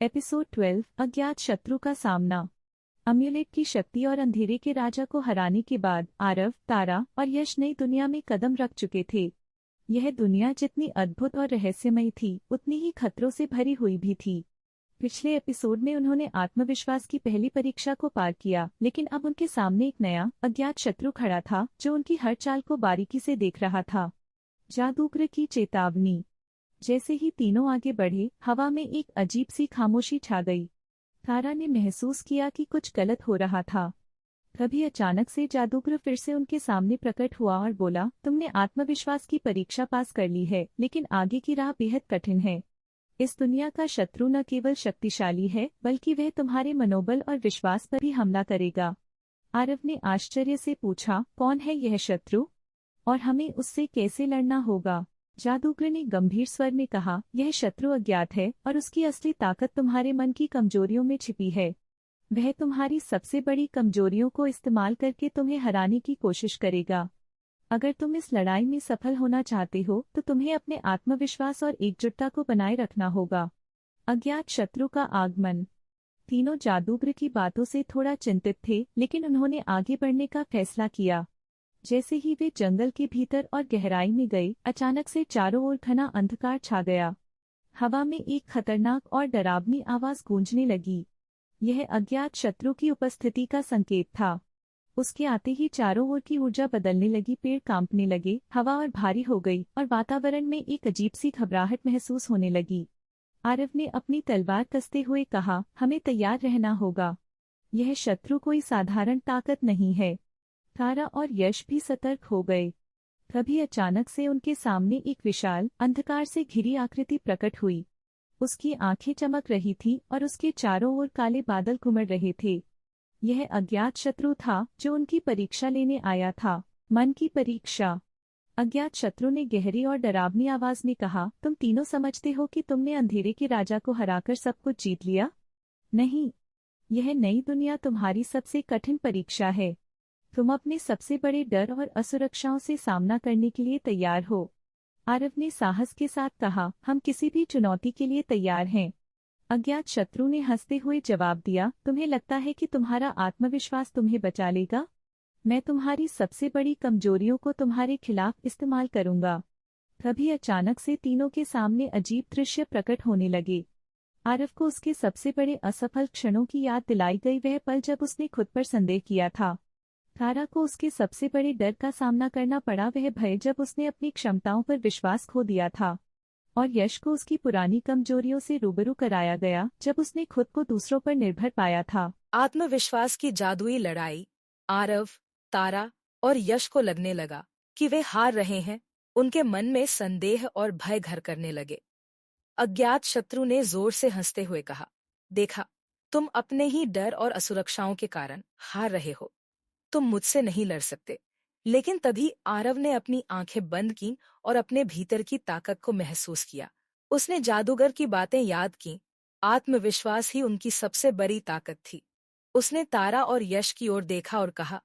Episode 12 अज्ञात शत्रु का सामना। अम्युलेट की शक्ति और अंधेरे के राजा को हराने के बाद आरव, तारा और यश नई दुनिया में कदम रख चुके थे। यह दुनिया जितनी अद्भुत और रहस्यमयी थी, उतनी ही खतरों से भरी हुई भी थी। पिछले एपिसोड में उन्होंने आत्मविश्वास की पहली परीक्षा को पार किया, लेकिन अब उनके सामने एक नया अज्ञात शत्रु खड़ा था जो उनकी हर चाल को बारीकी से देख रहा था। जादूगर की चेतावनी। जैसे ही तीनों आगे बढ़े, हवा में एक अजीब सी खामोशी छा गई। तारा ने महसूस किया कि कुछ गलत हो रहा था। तभी अचानक से जादूगर फिर से उनके सामने प्रकट हुआ और बोला, तुमने आत्मविश्वास की परीक्षा पास कर ली है, लेकिन आगे की राह बेहद कठिन है। इस दुनिया का शत्रु न केवल शक्तिशाली है, बल्कि वह तुम्हारे मनोबल और विश्वास पर भी हमला करेगा। आरव ने आश्चर्य से पूछा, कौन है यह शत्रु और हमें उससे कैसे लड़ना होगा? जादूगर ने गंभीर स्वर में कहा, यह शत्रु अज्ञात है और उसकी असली ताकत तुम्हारे मन की कमजोरियों में छिपी है। वह तुम्हारी सबसे बड़ी कमजोरियों को इस्तेमाल करके तुम्हें हराने की कोशिश करेगा। अगर तुम इस लड़ाई में सफल होना चाहते हो तो तुम्हें अपने आत्मविश्वास और एकजुटता को बनाए रखना होगा। अज्ञात शत्रु का आगमन। तीनों जादूगर की बातों से थोड़ा चिंतित थे, लेकिन उन्होंने आगे बढ़ने का फैसला किया। जैसे ही वे जंगल के भीतर और गहराई में गए, अचानक से चारों ओर घना अंधकार छा गया। हवा में एक खतरनाक और डरावनी आवाज गूंजने लगी। यह अज्ञात शत्रु की उपस्थिति का संकेत था। उसके आते ही चारों ओर की ऊर्जा बदलने लगी, पेड़ कांपने लगे, हवा और भारी हो गई और वातावरण में एक अजीब सी घबराहट महसूस होने लगी। आरव ने अपनी तलवार कसते हुए कहा, हमें तैयार रहना होगा। यह शत्रु कोई साधारण ताकत नहीं है। तारा और यश भी सतर्क हो गए। तभी अचानक से उनके सामने एक विशाल, अंधकार से घिरी आकृति प्रकट हुई। उसकी आंखें चमक रही थीं और उसके चारों ओर काले बादल घुमड़ रहे थे। यह अज्ञात शत्रु था जो उनकी परीक्षा लेने आया था, मन की परीक्षा। अज्ञात शत्रु ने गहरी और डरावनी आवाज में कहा, तुम तीनों समझते हो कि तुमने अंधेरे के राजा को हराकर सब कुछ जीत लिया? नहीं, यह नई दुनिया तुम्हारी सबसे कठिन परीक्षा है। तुम अपने सबसे बड़े डर और असुरक्षाओं से सामना करने के लिए तैयार हो। आरव ने साहस के साथ कहा, हम किसी भी चुनौती के लिए तैयार हैं। अज्ञात शत्रु ने हंसते हुए जवाब दिया, तुम्हें लगता है कि तुम्हारा आत्मविश्वास तुम्हें बचा लेगा? मैं तुम्हारी सबसे बड़ी कमजोरियों को तुम्हारे खिलाफ इस्तेमाल करूंगा। तभी अचानक से तीनों के सामने अजीब दृश्य प्रकट होने लगे। आरव को उसके सबसे बड़े असफल क्षणों की याद दिलाई गई, वह पल जब उसने खुद पर संदेह किया था। तारा को उसके सबसे बड़े डर का सामना करना पड़ा, वह भय जब उसने अपनी क्षमताओं पर विश्वास खो दिया था। और यश को उसकी पुरानी कमजोरियों से रूबरू कराया गया, जब उसने खुद को दूसरों पर निर्भर पाया था। आत्मविश्वास की जादुई लड़ाई। आरव, तारा और यश को लगने लगा कि वे हार रहे हैं। उनके मन में संदेह और भय घर करने लगे। अज्ञात शत्रु ने जोर से हंसते हुए कहा, देखा, तुम अपने ही डर और असुरक्षाओं के कारण हार रहे हो। तुम मुझसे नहीं लड़ सकते। लेकिन तभी आरव ने अपनी आंखें बंद की और अपने भीतर की ताकत को महसूस किया। उसने जादूगर की बातें याद की। आत्मविश्वास ही उनकी सबसे बड़ी ताकत थी। उसने तारा और यश की ओर देखा और कहा,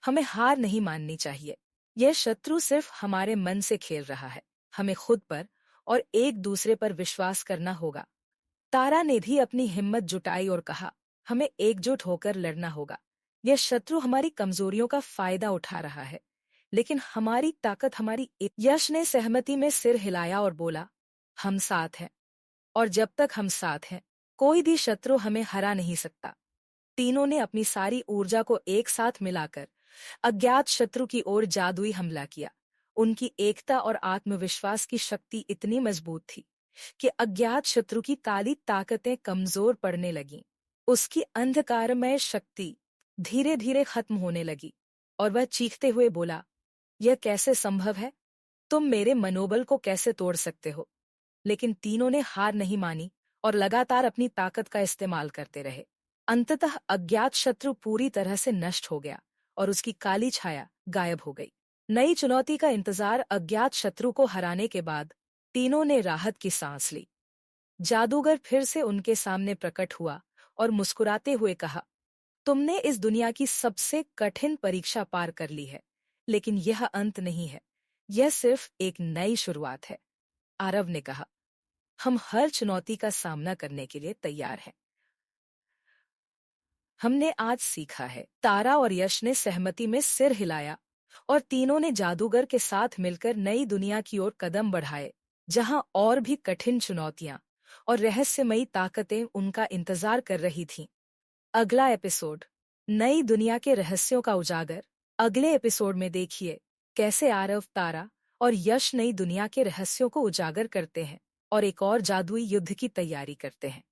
हमें हार नहीं माननी चाहिए। यह शत्रु सिर्फ हमारे मन से खेल रहा है। हमें खुद पर और एक दूसरे पर विश्वास करना होगा। तारा ने भी अपनी हिम्मत जुटाई और कहा, हमें एकजुट होकर लड़ना होगा। यह शत्रु हमारी कमजोरियों का फायदा उठा रहा है, लेकिन हमारी ताकत हमारी। यश ने सहमति में सिर हिलाया और बोला, हम साथ हैं, और जब तक हम साथ हैं, कोई भी शत्रु हमें हरा नहीं सकता। तीनों ने अपनी सारी ऊर्जा को एक साथ मिलाकर अज्ञात शत्रु की ओर जादुई हमला किया। उनकी एकता और आत्मविश्वास की शक्ति इतनी मजबूत थी कि अज्ञात शत्रु की काली ताकतें कमजोर पड़ने लगीं। उसकी अंधकारमय शक्ति धीरे धीरे खत्म होने लगी और वह चीखते हुए बोला, यह कैसे संभव है? तुम मेरे मनोबल को कैसे तोड़ सकते हो? लेकिन तीनों ने हार नहीं मानी और लगातार अपनी ताकत का इस्तेमाल करते रहे। अंततः अज्ञात शत्रु पूरी तरह से नष्ट हो गया और उसकी काली छाया गायब हो गई। नई चुनौती का इंतजार अज्ञात शत्रु को हराने के बाद तीनों ने राहत की सांस ली। जादूगर फिर से उनके सामने प्रकट हुआ और मुस्कुराते हुए कहा, तुमने इस दुनिया की सबसे कठिन परीक्षा पार कर ली है, लेकिन यह अंत नहीं है। यह सिर्फ एक नई शुरुआत है। आरव ने कहा, हम हर चुनौती का सामना करने के लिए तैयार हैं। हमने आज सीखा है, तारा और यश ने सहमति में सिर हिलाया और तीनों ने जादूगर के साथ मिलकर नई दुनिया की ओर कदम बढ़ाए, जहां और भी कठिन चुनौतियां और रहस्यमयी ताकतें उनका इंतजार कर रही थीं। अगला एपिसोड, नई दुनिया के रहस्यों का उजागर। अगले एपिसोड में देखिए कैसे आरव, तारा और यश नई दुनिया के रहस्यों को उजागर करते हैं और एक और जादुई युद्ध की तैयारी करते हैं।